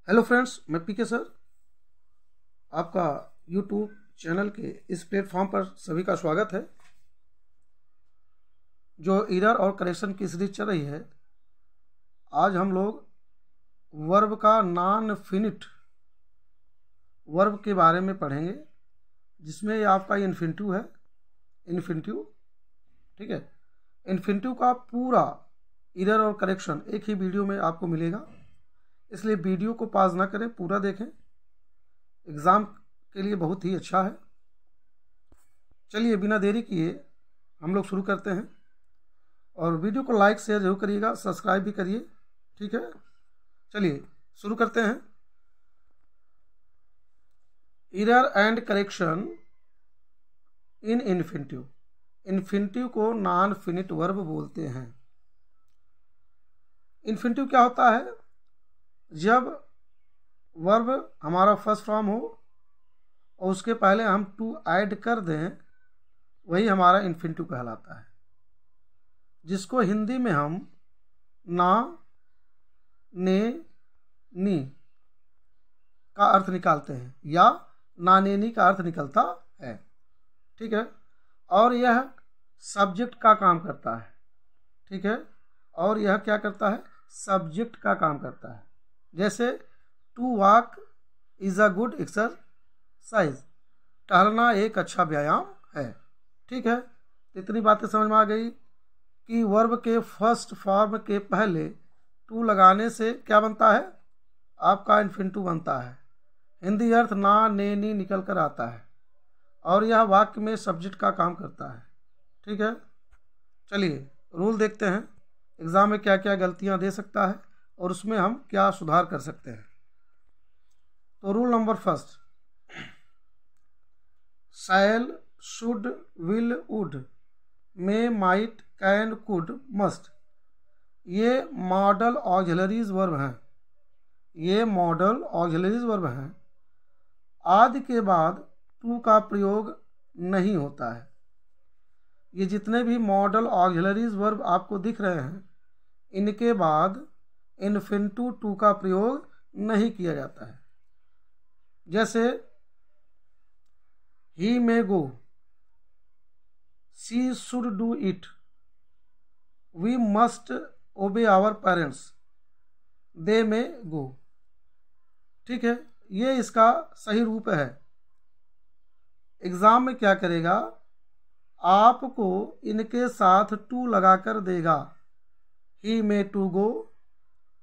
Hello friends, मैं पीके sir आपका YouTube channel के इस प्लेटफॉर्म पर सभी का स्वागत है। जो एरर और करेक्शन की सीरीज चल रही है, आज हम लोग वर्ब का नॉन फिनिट वर्ब के बारे में पढ़ेंगे, जिसमें ये आपका इन्फिनिटिव है। इन्फिनिटिव, ठीक है। इन्फिनिटिव का पूरा एरर और करेक्शन एक ही वीडियो में आपको मिलेगा, इसलिए वीडियो को पॉज ना करें, पूरा देखें। एग्ज़ाम के लिए बहुत ही अच्छा है। चलिए बिना देरी किए हम लोग शुरू करते हैं, और वीडियो को लाइक शेयर जरूर करिएगा, सब्सक्राइब भी करिए, ठीक है। चलिए शुरू करते हैं। Error and correction in infinitive. Infinitive को नॉन फिनिट वर्ब बोलते हैं। इन्फिनिटिव क्या होता है? जब वर्ब हमारा फर्स्ट फॉर्म हो और उसके पहले हम टू ऐड कर दें, वही हमारा इन्फिनिटिव कहलाता है, जिसको हिंदी में हम ना, ने, नी का अर्थ निकालते हैं, या नानेनी का अर्थ निकलता है, ठीक है। और यह सब्जेक्ट का काम करता है, ठीक है। और यह क्या करता है? सब्जेक्ट का काम करता है। जैसे to walk is a good exercise, टहलना एक अच्छा व्यायाम है, ठीक है। तो इतनी बातें समझ में आ गई कि वर्ब के फर्स्ट फॉर्म के पहले टू लगाने से क्या बनता है? आपका इन्फिनिटिव बनता है। हिंदी अर्थ ना, ने, नी निकल कर आता है, और यह वाक्य में सब्जेक्ट का काम करता है, ठीक है। चलिए रूल देखते हैं, एग्ज़ाम में क्या क्या गलतियां दे सकता है और उसमें हम क्या सुधार कर सकते हैं। तो rule number first, shall, should, will, would, may, might, can, could, must, ये मॉडल ऑक्सिलरीज वर्ब हैं। ये मॉडल ऑक्सिलरीज वर्ब हैं। आदि के बाद टू का प्रयोग नहीं होता है। ये जितने भी मॉडल ऑक्सिलरीज वर्ब आपको दिख रहे हैं, इनके बाद इन्फिनिटिव टू का प्रयोग नहीं किया जाता है। जैसे ही may go, she should do it, we must obey our parents, they may go, ठीक है। ये इसका सही रूप है। एग्जाम में क्या करेगा? आपको इनके साथ टू लगाकर देगा। He may to go,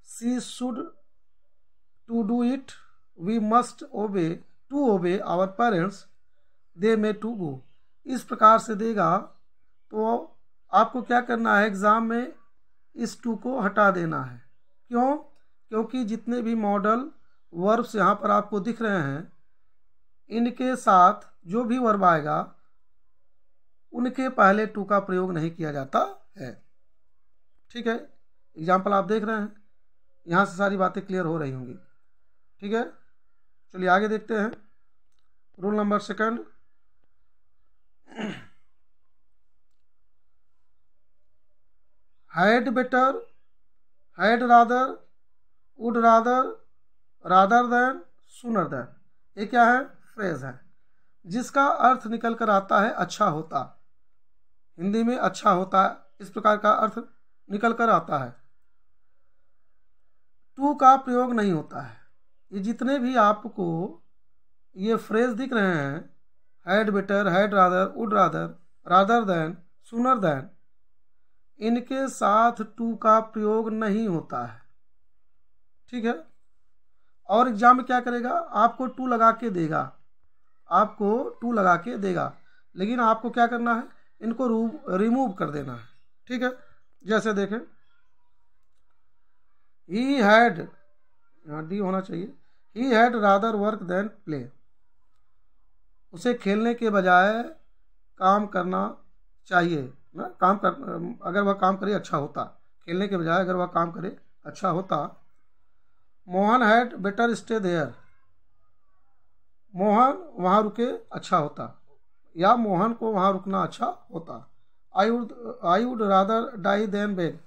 she should to do it, we must obey to obey our parents, they may to go. इस प्रकार से देगा। तो आपको क्या करना है? एग्ज़ाम में इस टू को हटा देना है। क्यों? क्योंकि जितने भी मॉडल वर्ब्स यहाँ पर आपको दिख रहे हैं, इनके साथ जो भी वर्ब आएगा उनके पहले टू का प्रयोग नहीं किया जाता है, ठीक है। एग्जाम्पल आप देख रहे हैं, यहाँ से सारी बातें क्लियर हो रही होंगी, ठीक है। चलिए आगे देखते हैं। Rule number second, had better, had rather, would rather, rather than, sooner than, ये क्या है? फ्रेज है, जिसका अर्थ निकल कर आता है अच्छा होता। हिंदी में अच्छा होता, इस प्रकार का अर्थ निकल कर आता है। टू का प्रयोग नहीं होता है। ये जितने भी आपको ये फ्रेज दिख रहे हैं, had better, had rather, would rather, rather than, sooner than, इनके साथ टू का प्रयोग नहीं होता है, ठीक है। और एग्जाम में क्या करेगा? आपको टू लगा के देगा, आपको टू लगा के देगा, लेकिन आपको क्या करना है? इनको रिमूव कर देना है, ठीक है। जैसे देखें, ही हैड, यहाँ डी होना चाहिए, he had rather work than play, उसे खेलने के बजाय काम करना चाहिए ना, काम कर, अगर वह काम करे अच्छा होता। खेलने के बजाय अगर वह काम करे अच्छा होता। Mohan had better stay there, Mohan वहाँ रुके अच्छा होता, या मोहन को वहाँ रुकना अच्छा होता। I would rather die than beg,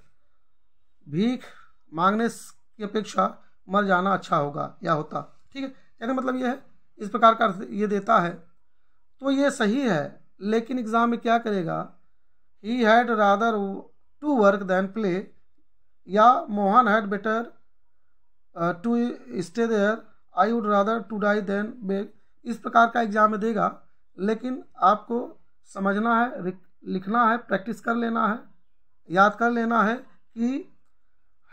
भीख मांगने की अपेक्षा मर जाना अच्छा होगा या होता। ठीक है, कहने का मतलब ये है, इस प्रकार का ये देता है तो ये सही है, लेकिन एग्जाम में क्या करेगा, he had rather to work than play, या Mohan had better to stay there, I would rather to die than beg. इस प्रकार का एग्जाम में देगा, लेकिन आपको समझना है, लिखना है, प्रैक्टिस कर लेना है, याद कर लेना है कि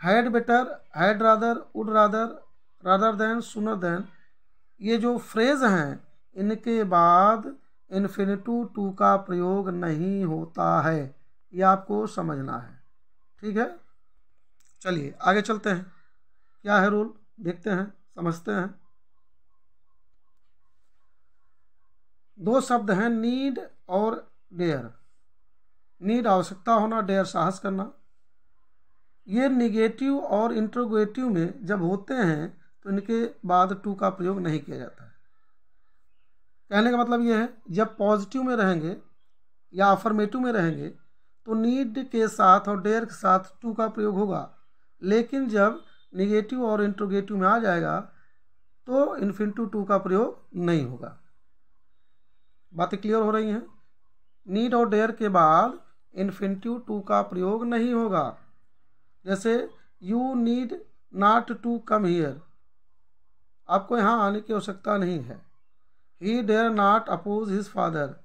had better, had rather, would rather, rather than, sooner than, ये जो फ्रेज हैं इनके बाद इन्फिनिटिव टू का प्रयोग नहीं होता है, ये आपको समझना है। ठीक है, चलिए आगे चलते हैं, क्या है रूल देखते हैं, समझते हैं। दो शब्द हैं नीड और डेयर। नीड आवश्यकता होना, डेयर साहस करना। ये निगेटिव और इंट्रोगेटिव में जब होते हैं तो इनके बाद टू का प्रयोग नहीं किया जाता है। कहने का मतलब ये है, जब पॉजिटिव में रहेंगे या अफर्मेटिव में रहेंगे तो नीड के साथ और डेयर के साथ टू का प्रयोग होगा, लेकिन जब निगेटिव और इंट्रोगेटिव में आ जाएगा तो इन्फिनिटिव टू का प्रयोग नहीं होगा। बातें क्लियर हो रही हैं? नीड और डेयर के बाद इन्फिनिटिव टू का प्रयोग नहीं होगा। जैसे you need not to come here, आपको यहाँ आने की आवश्यकता नहीं है। He dare not oppose his father,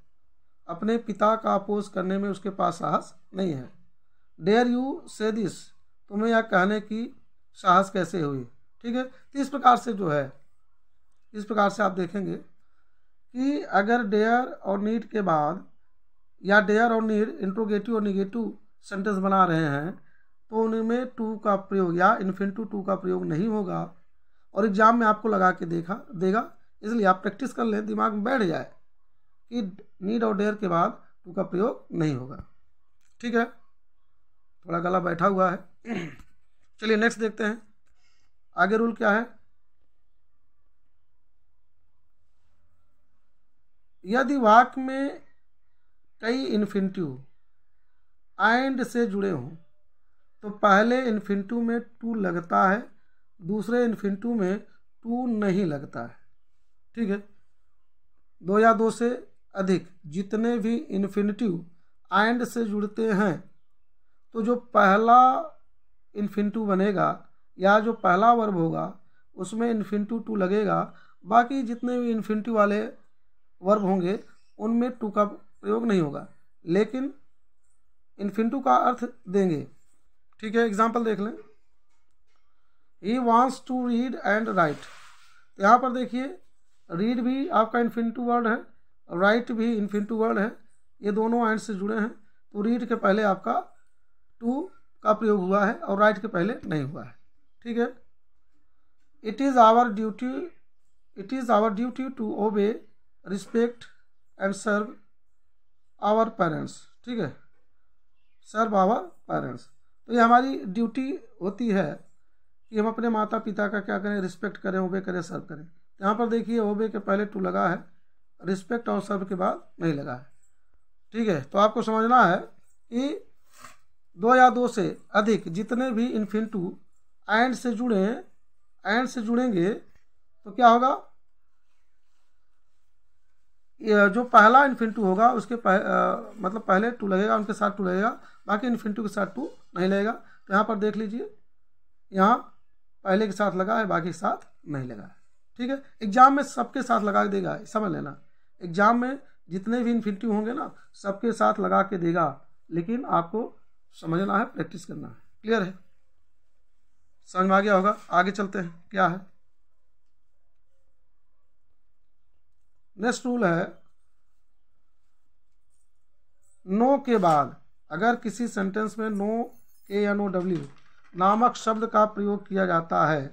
अपने पिता का अपोज करने में उसके पास साहस नहीं है। डेयर यू से दिस, तुम्हें यह कहने की साहस कैसे हुई। ठीक है, तो इस प्रकार से जो है, इस प्रकार से आप देखेंगे कि अगर डेयर और नीड के बाद या डेयर और नीड इंट्रोगेटिव और निगेटिव सेंटेंस बना रहे हैं तो उनमें टू का प्रयोग या इन्फिनिटिव टू का प्रयोग नहीं होगा, और एग्जाम में आपको लगा के देगा। इसलिए आप प्रैक्टिस कर लें, दिमाग में बैठ जाए कि नीड और डेयर के बाद टू का प्रयोग नहीं होगा। ठीक है, थोड़ा गला बैठा हुआ है। चलिए नेक्स्ट देखते हैं, आगे रूल क्या है। यदि वाक्य में कई इन्फिनिटिव एंड से जुड़े हों तो पहले इन्फिनिटिव में टू लगता है, दूसरे इन्फिनिटिव में टू नहीं लगता है। ठीक है, दो या दो से अधिक जितने भी इन्फिनिटिव एंड से जुड़ते हैं तो जो पहला इन्फिनिटिव बनेगा या जो पहला वर्ब होगा उसमें इन्फिनिटिव टू लगेगा, बाकी जितने भी इन्फिनिटिव वाले वर्ब होंगे उनमें टू का प्रयोग नहीं होगा, लेकिन इन्फिनिटिव का अर्थ देंगे। ठीक है, एग्जाम्पल देख लें। He wants to read and write, तो यहाँ पर देखिए रीड भी आपका इन्फिनिटिव वर्ड है, राइट भी इन्फिनिटिव वर्ड है, ये दोनों एंड से जुड़े हैं, तो रीड के पहले आपका टू का प्रयोग हुआ है और राइट के पहले नहीं हुआ है। ठीक है, it is our duty to obey, respect and serve our parents. ठीक है, सर्व आवर पेरेंट्स, तो ये हमारी ड्यूटी होती है कि हम अपने माता पिता का क्या करें, रिस्पेक्ट करें, ओबे करें, सर्व करें। यहाँ पर देखिए ओबे के पहले टू लगा है, रिस्पेक्ट और सर्व के बाद नहीं लगा है। ठीक है, तो आपको समझना है कि दो या दो से अधिक जितने भी इन्फिनिटिव एंड से जुड़ेंगे तो क्या होगा, जो पहला इन्फिनिटिव होगा उसके मतलब पहले टू लगेगा, उनके साथ टू लगेगा, बाकी इन्फिनिटिव के साथ टू नहीं लगेगा। तो यहाँ पर देख लीजिए, यहाँ पहले के साथ लगा है, बाकी के साथ नहीं लगा है। ठीक है, एग्जाम में सबके साथ लगा के देगा, समझ लेना। एग्जाम में जितने भी इन्फिनिटिव होंगे ना सबके साथ लगा के देगा, लेकिन आपको समझना है, प्रैक्टिस करना है। क्लियर है, समझ में आ गया होगा। आगे चलते हैं, क्या है नेक्स्ट रूल है, नो के बाद अगर किसी सेंटेंस में नो के या नो डब्ल्यू नामक शब्द का प्रयोग किया जाता है।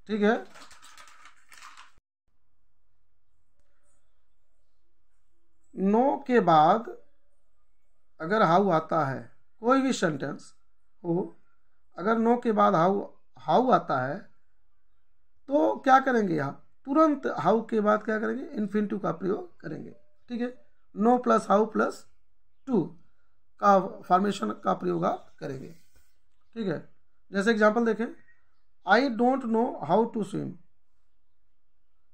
ठीक है, नो के बाद अगर हाउ आता है, कोई भी सेंटेंस हो, अगर नो के बाद हाउ आता है तो क्या करेंगे, यहाँ तुरंत हाउ के बाद क्या करेंगे, इन्फिनिटिव का प्रयोग करेंगे। ठीक है, know plus how plus to का फॉर्मेशन का प्रयोग आप करेंगे। ठीक है, जैसे एग्जांपल देखें, I don't know how to swim,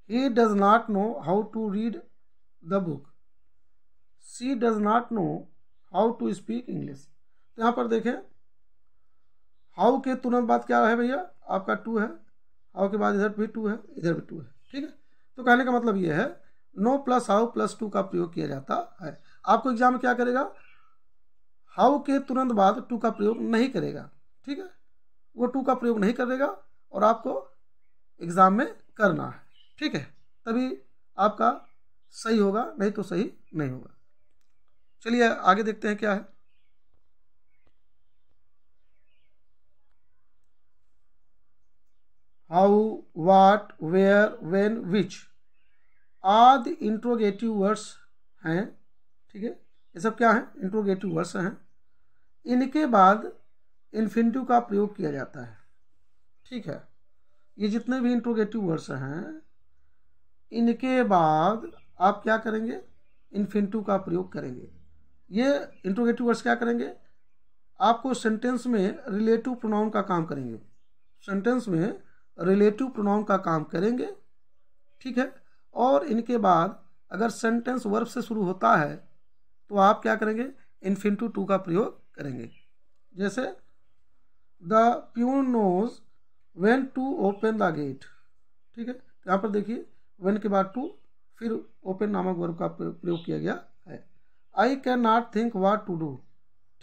he does not know how to read the book, she does not know how to speak English. तो यहाँ पर देखें हाउ के तुरंत बाद क्या है भैया, आपका टू है, हाउ के बाद इधर भी टू है, इधर भी टू है, ठीक है। तो कहने का मतलब ये है know plus how plus to का प्रयोग किया जाता है। आपको एग्जाम में क्या करेगा, हाउ के तुरंत बाद टू का प्रयोग नहीं करेगा, ठीक है, वो टू का प्रयोग नहीं करेगा और आपको एग्जाम में करना है, ठीक है, तभी आपका सही होगा, नहीं तो सही नहीं होगा। चलिए आगे देखते हैं क्या है। हाउ, वाट, वेयर, व्हेन, विच आदि इंट्रोगेटिव वर्ड्स हैं, ठीक है, ये सब क्या है, इंट्रोगेटिव वर्ड्स हैं। इनके बाद इन्फिनिटिव का प्रयोग किया जाता है, ठीक है। ये जितने भी इंट्रोगेटिव वर्ड्स हैं इनके बाद आप क्या करेंगे, इन्फिनिटिव का प्रयोग करेंगे। ये इंट्रोगेटिव वर्ड्स क्या करेंगे, आपको सेंटेंस में रिलेटिव प्रोनाउन का काम करेंगे, सेंटेंस में रिलेटिव प्रोनाउन का काम करेंगे, ठीक है। और इनके बाद अगर सेंटेंस वर्ब से शुरू होता है तो आप क्या करेंगे, इन्फिनिटिव टू का प्रयोग करेंगे। जैसे the peon knows when to open the gate, ठीक है, यहाँ पर देखिए व्हेन के बाद टू, फिर ओपन नामक वर्ब का प्रयोग किया गया है। I can not think what to do,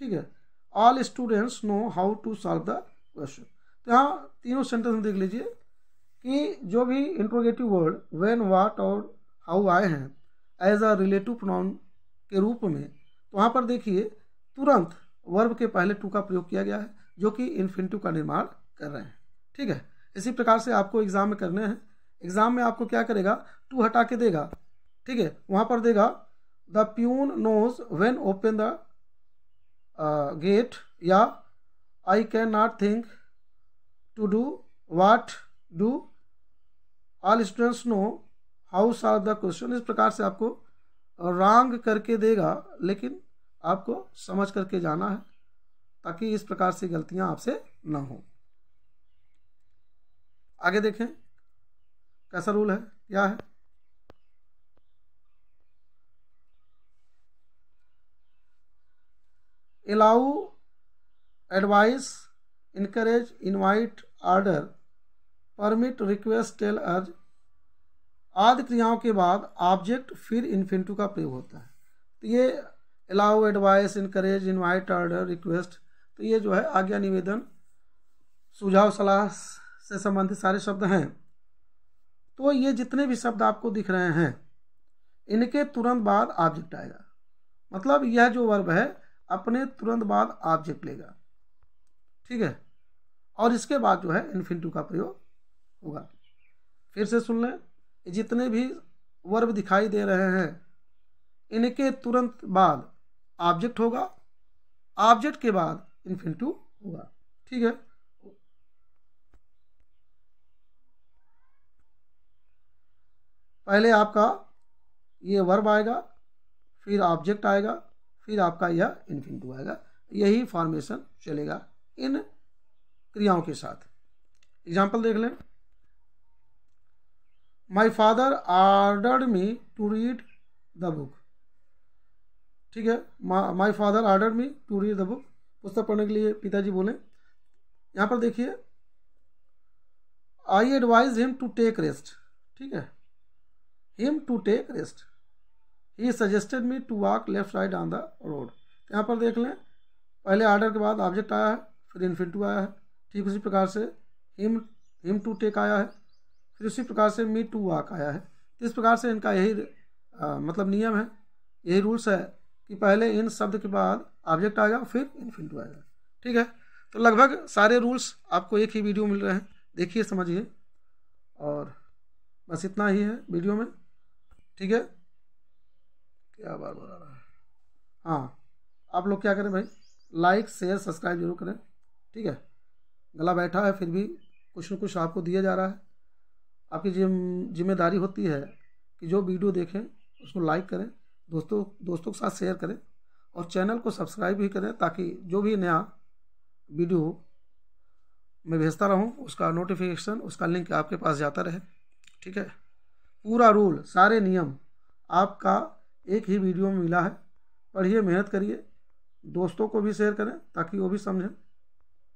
ठीक है, all students know how to solve the question. तो यहाँ तीनों सेंटेंस में देख लीजिए कि जो भी इंट्रोगेटिव वर्ड व्हेन, व्हाट और हाउ आए हैं एज अ रिलेटिव प्रोनाउन के रूप में, तो वहाँ पर देखिए तुरंत वर्ब के पहले टू का प्रयोग किया गया है जो कि इन्फिनिटिव का निर्माण कर रहे हैं, ठीक है। इसी प्रकार से आपको एग्जाम में करने हैं। एग्जाम में आपको क्या करेगा, टू हटा के देगा, ठीक है, वहाँ पर देगा the peon knows when open the gate, या I can not think to do what do all students know how solve the question. इस प्रकार से आपको रॉन्ग करके देगा, लेकिन आपको समझ करके जाना है ताकि इस प्रकार से गलतियां आपसे ना हो। आगे देखें कैसा रूल है, क्या है। Allow, advice, encourage, invite, order, permit, request, tell, urge आदि क्रियाओं के बाद ऑब्जेक्ट फिर इन्फिनिटिव का प्रयोग होता है। तो ये allow, advice, encourage, invite, order, request, तो ये जो है आज्ञा, निवेदन, सुझाव, सलाह से संबंधित सारे शब्द हैं। तो ये जितने भी शब्द आपको दिख रहे हैं इनके तुरंत बाद ऑब्जेक्ट आएगा, मतलब यह जो वर्ब है अपने तुरंत बाद ऑब्जेक्ट लेगा, ठीक है, और इसके बाद जो है इन्फिनिटिव का प्रयोग होगा। फिर से सुन लें, जितने भी वर्ब दिखाई दे रहे हैं इनके तुरंत बाद ऑब्जेक्ट होगा, ऑब्जेक्ट के बाद इन्फिनिटिव होगा, ठीक है। पहले आपका ये वर्ब आएगा, फिर ऑब्जेक्ट आएगा, फिर आपका यह इन्फिनिटिव आएगा। यही फॉर्मेशन चलेगा इन क्रियाओं के साथ। एग्जाम्पल देख लें, my father ordered me to read the book, ठीक है, my father ordered me to read the book, पुस्तक पढ़ने के लिए पिताजी बोले। यहाँ पर देखिए I advise him to take rest, ठीक है, him to take rest, he suggested me to walk left side on the road. यहाँ पर देख लें पहले ऑर्डर के बाद ऑब्जेक्ट आया है, फिर इन्फिनिटिव आया है, ठीक उसी प्रकार से हिम टू टेक आया है, फिर उसी प्रकार से मी टू वॉक आया है। तो इस प्रकार से इनका यही मतलब नियम है, यही रूल्स है कि पहले इन शब्द के बाद ऑब्जेक्ट आएगा फिर इन्फिनिटिव आएगा, ठीक है। तो लगभग सारे रूल्स आपको एक ही वीडियो मिल रहे हैं, देखिए समझिए, और बस इतना ही है वीडियो में, ठीक है। क्या बार बार आ रहा है, हाँ आप लोग क्या करें भाई, लाइक शेयर सब्सक्राइब जरूर करें, ठीक है। गला बैठा है फिर भी कुछ न कुछ आपको दिया जा रहा है, आपकी जिम्मेदारी होती है कि जो वीडियो देखें उसको लाइक करें, दोस्तों के साथ शेयर करें और चैनल को सब्सक्राइब भी करें ताकि जो भी नया वीडियो मैं भेजता रहूं, उसका नोटिफिकेशन, उसका लिंक आपके पास जाता रहे। ठीक है, पूरा रूल, सारे नियम आपका एक ही वीडियो में मिला है। पढ़िए, मेहनत करिए, दोस्तों को भी शेयर करें ताकि वो भी समझें।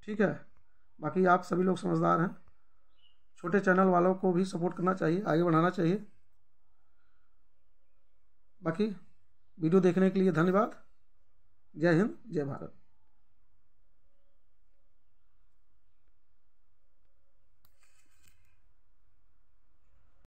ठीक है, बाकी आप सभी लोग समझदार हैं, छोटे चैनल वालों को भी सपोर्ट करना चाहिए, आगे बढ़ाना चाहिए। बाकी वीडियो देखने के लिए धन्यवाद। जय हिंद, जय भारत।